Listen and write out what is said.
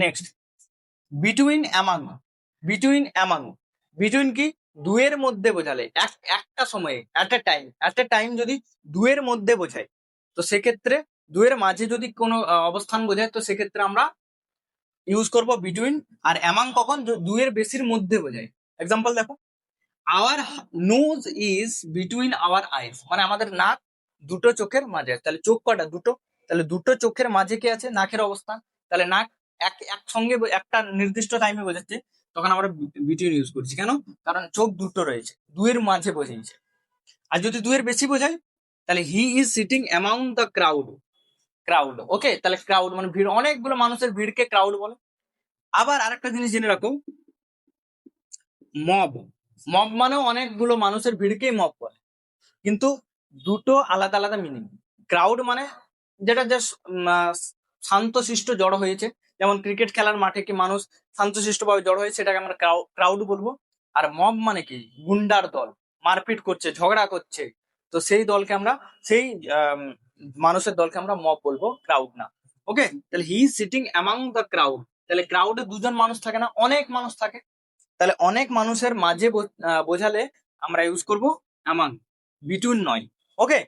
Next between among. Between among, between কি দুয়ের মধ্যে বোঝালে, একটা সময়ে অ্যাট এ টাইম যদি দুয়ের মধ্যে বোঝায়, তো সেক্ষেত্রে দুয়ের মাঝে যদি কোনো অবস্থান বোঝায়, তো সেক্ষেত্রে আমরা ইউজ করব বিটুইন। আর অ্যামাং কখন দুয়ের বেশির মধ্যে বোঝায়। এক্সাম্পল দেখো, our nose is between our eyes, মানে আমাদের নাক দুটো চোখের মাঝে। তাহলে চোখ কটা? দুটো। তাহলে দুটো চোখের মাঝে কি আছে? নাকের অবস্থান। তাহলে নাক একসঙ্গে একটা নির্দিষ্ট টাইমে বোঝাচ্ছে, তখন আমরা বিটুইন ইউজ করছি। কেন? কারণ চোখ দুটো রয়েছে, দুয়ের মাঝে বোঝাইছে। আর যদি দুয়ের বেশি বোঝায়, তাহলে he is sitting among the crowd. Crowd, okay. তাহলে ক্রাউড মানে ভিড়, অনেকগুলো মানুষের ভিড়কে ক্রাউড বলে। আবার আরেকটা জিনিস জেনে রাখো, মব। মব মানেও অনেকগুলো মানুষের ভিড়কেই মব বলে, কিন্তু দুটো আলাদা আলাদা মিনিং। ক্রাউড মানে যেটা জাস্ট শান্তশিষ্ট জড়ো হয়েছে, যেমন ক্রিকেট খেলার মাঠে কি মানুষ শান্তশিষ্ট ভাবে জড়ো হয়েছে, সেটাকে আমরা ক্রাউড বলবো। আর মব মানে কি গুন্ডার দল, মারপিট করছে, ঝগড়া করছে, তো সেই দলকে আমরা, সেই মানুষের দলকে আমরা মব বলবো, ক্রাউড না। ওকে, তাহলে he is sitting among the crowd. তাহলে ক্রাউডে দুজন মানুষ থাকে না, অনেক মানুষ থাকে। তাহলে অনেক মানুষের মাঝে বোঝালে আমরা ইউজ করব অ্যামাং, বিটুইন নয়। ওকে।